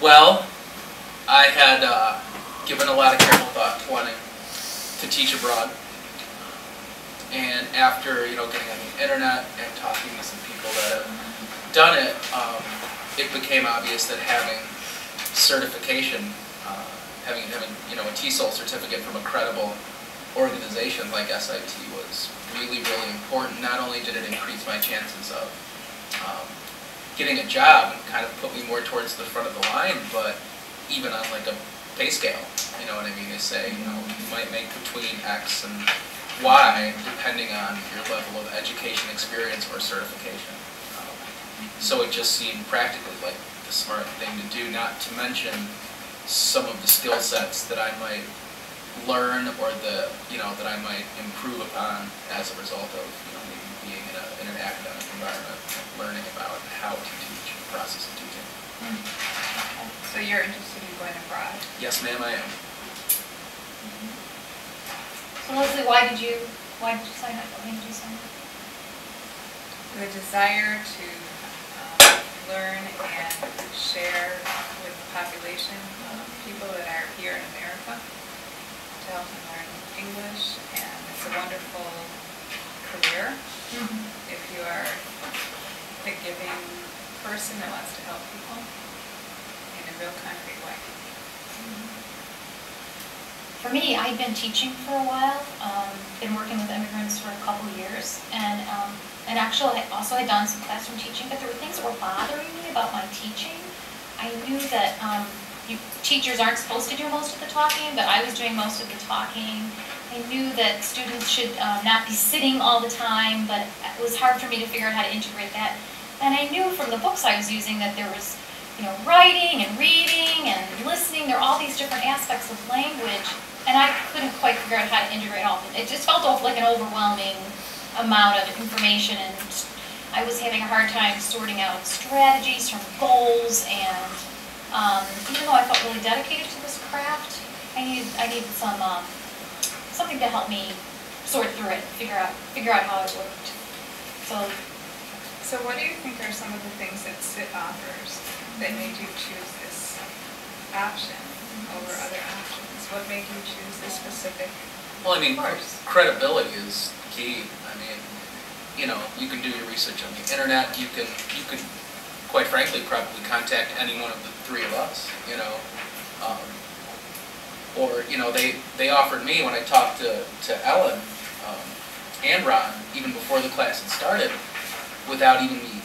Well, I had given a lot of careful thought to wanting to teach abroad. And after, getting on the internet and talking to some people that have done it, it became obvious that having certification, having a TESOL certificate from a credible organization like SIT was really, really important. Not only did it increase my chances of getting a job and kind of put me more towards the front of the line, but even on like a pay scale, you know what I mean? They say, you might make between X and Y depending on your level of education, experience, or certification. So it just seemed practically like the smart thing to do, not to mention some of the skill sets that I might learn or that I might improve upon as a result of maybe being in an academic environment, learning about how to teach, the process of teaching. Okay. So you're interested in going abroad? Yes, ma'am, I am. So Leslie, why did you sign up? Why did you sign up? The desire to learn and share with the population, people that are here in America, to help them learn English, and it's a wonderful career if you are a giving person that wants to help people in a real concrete way. For me, I'd been teaching for a while, been working with immigrants for a couple of years, and actually I also had done some classroom teaching, but there were things that were bothering me about my teaching. I knew that teachers aren't supposed to do most of the talking, but I was doing most of the talking. I knew that students should not be sitting all the time, but it was hard for me to figure out how to integrate that. And I knew from the books I was using that there was writing and reading and listening. There are all these different aspects of language, and I couldn't quite figure out how to integrate all of it. It just felt like an overwhelming amount of information, and I was having a hard time sorting out strategies from goals, and even though I felt really dedicated to this craft, I needed something to help me sort through it, figure out how it worked. So what do you think are some of the things that SIT offers that made you choose this option over other options? What made you choose this specific course? Credibility is key. I mean, you can do your research on the internet. You can, quite frankly, probably contact any one of the three of us. Or they offered me when I talked to Ellen and Ron even before the class had started, without even me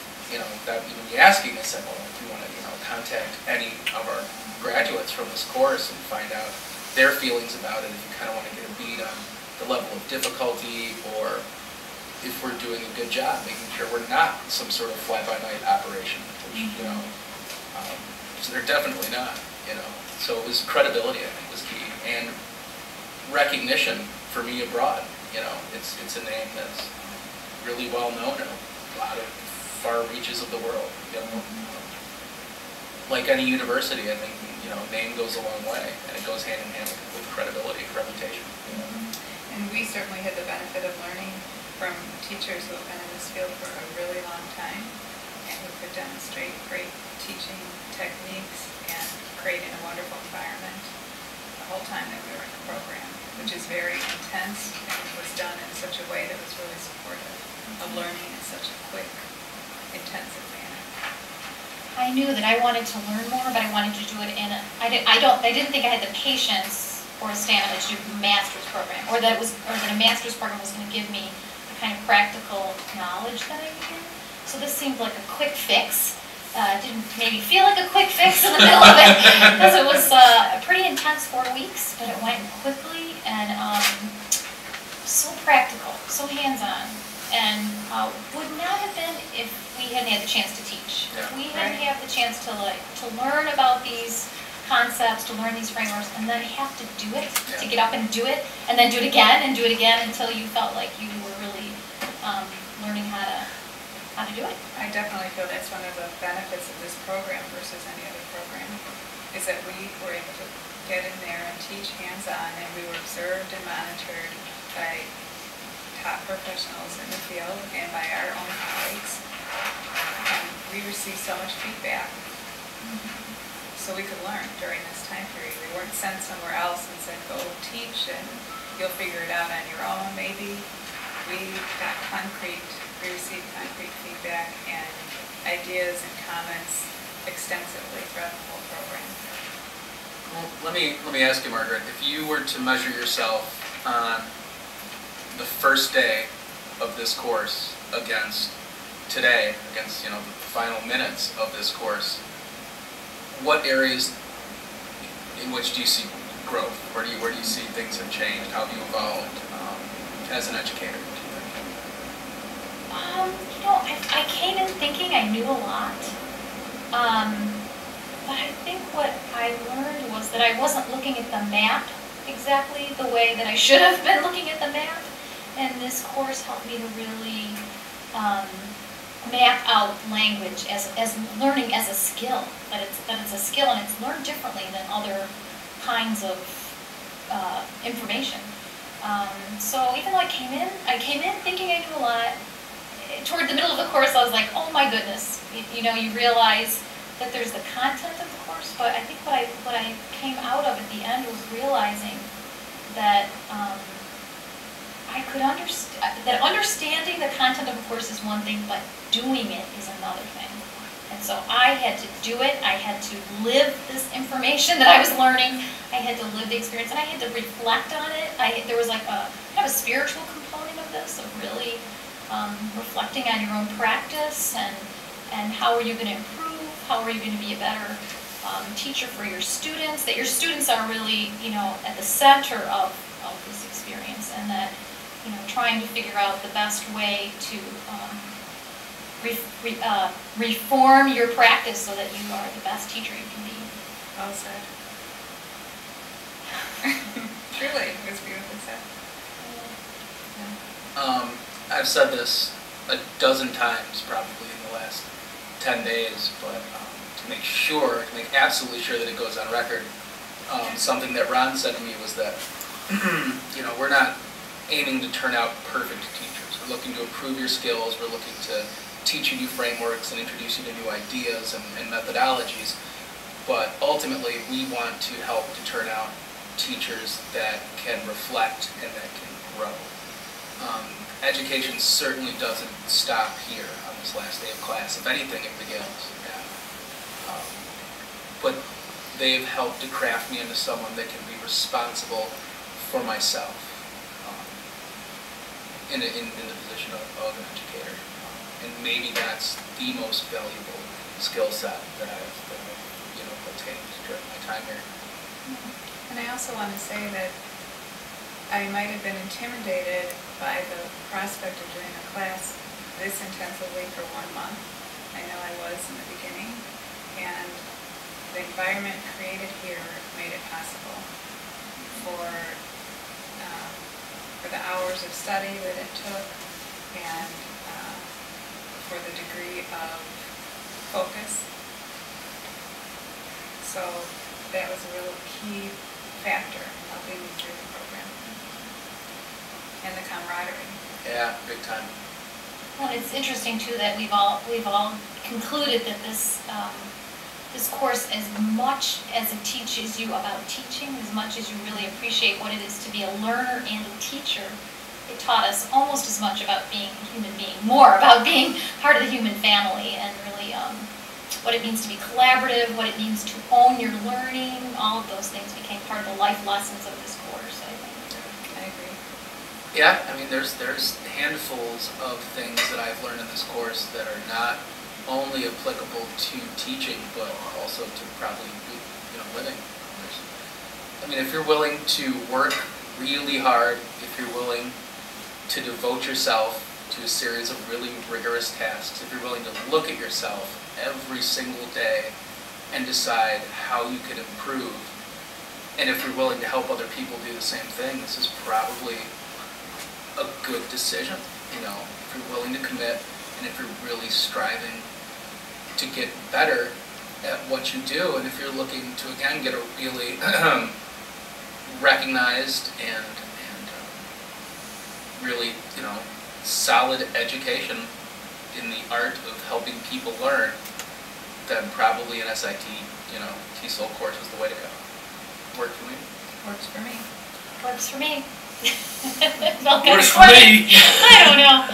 asking. They said, well, if you want to contact any of our graduates from this course and find out their feelings about it, if you kind of want to get a beat on the level of difficulty, or if we're doing a good job, making sure we're not some sort of fly-by-night operation, which, so they're definitely not, So it was credibility, I think, was key, and recognition for me abroad. It's a name that's really well known in a lot of far reaches of the world. Like any university, I think name goes a long way, and it goes hand in hand with credibility, reputation. And we certainly had the benefit of learning from teachers who have been in this field for a really long time, and who could demonstrate great teaching techniques and creating a wonderful environment the whole time that we were in the program, which is very intense, and it was done in such a way that was really supportive of learning in such a quick, intensive manner. I knew that I wanted to learn more, but I wanted to do it in I didn't think I had the patience or stamina to do a master's program, or that a master's program was going to give me the kind of practical knowledge that I needed. So this seemed like a quick fix. Didn't maybe feel like a quick fix in the middle of it, because it was a pretty intense 4 weeks, but it went quickly and so practical, so hands-on, and would not have been if we hadn't had the chance to teach. Yeah. If we hadn't had the chance to learn about these concepts, to learn these frameworks, and then have to do it, to get up and do it, and then do it again until you felt like you were really learning how to do it. I definitely feel that's one of the benefits of this program versus any other program, is that we were able to get in there and teach hands-on, and we were observed and monitored by top professionals in the field and by our own colleagues. And we received so much feedback. so we could learn during this time period. We weren't sent somewhere else and said, go teach and you'll figure it out on your own. Maybe we received concrete feedback and ideas and comments extensively throughout the whole program. Well, let me ask you, Margaret, if you were to measure yourself on the first day of this course against today, against, you know, the final minutes of this course, what areas in which do you see growth? Where do you see things have changed? How have you evolved as an educator? You know, I came in thinking I knew a lot. But I think what I learned was that I wasn't looking at the map exactly the way that I should have been looking at the map. And this course helped me to really map out language as learning as a skill. That it's a skill and it's learned differently than other kinds of information. So even though I came in thinking I knew a lot. Toward the middle of the course, I was like, oh my goodness. You know, you realize that there's the content of the course, but I think what I came out of at the end was realizing that I could understand that understanding the content of a course is one thing, but doing it is another thing. And so I had to do it. I had to live this information that I was learning. I had to live the experience, and I had to reflect on it. There was like a kind of a spiritual component of this, of really reflecting on your own practice and how are you going to improve, how are you going to be a better teacher for your students, that your students are really, you know, at the center of this experience, and that, you know, trying to figure out the best way to reform your practice so that you are the best teacher you can be. Well said. Truly, it was beautifully said. Yeah. I've said this a dozen times probably in the last 10 days, but to make absolutely sure that it goes on record, something that Ron said to me was that, you know, we're not aiming to turn out perfect teachers. We're looking to improve your skills. We're looking to teach you new frameworks and introduce you to new ideas and methodologies. But ultimately, we want to help to turn out teachers that can reflect and that can grow. Education certainly doesn't stop here on this last day of class. If anything, it begins. Yeah. But they've helped to craft me into someone that can be responsible for myself in the position of an educator. And maybe that's the most valuable skill set that I've you know, attained during my time here. And I also want to say that I might have been intimidated by the prospect of doing a class this intensively for 1 month. I know I was in the beginning, and the environment created here made it possible for the hours of study that it took, and for the degree of focus. So that was a real key factor in helping me through the program. And the camaraderie. Yeah, big time. Well, it's interesting too that we've all concluded that this this course, as much as it teaches you about teaching, as much as you really appreciate what it is to be a learner and a teacher, it taught us almost as much about being a human being, more about being part of the human family, and really what it means to be collaborative, what it means to own your learning. All of those things became part of the life lessons of this course, I think. I agree. Yeah, I mean, there's handfuls of things that I've learned in this course that are not only applicable to teaching, but also to probably, you know, living. I mean, if you're willing to work really hard, if you're willing to devote yourself to a series of really rigorous tasks, if you're willing to look at yourself every single day and decide how you can improve, and if you're willing to help other people do the same thing, this is probably a good decision. You know, if you're willing to commit, and if you're really striving to get better at what you do, and if you're looking to, again, get a really recognized and really, you know, solid education in the art of helping people learn, then probably an SIT, TESOL course is the way to go. Worked for me. Works for me. Works for me. Works for me. I don't know.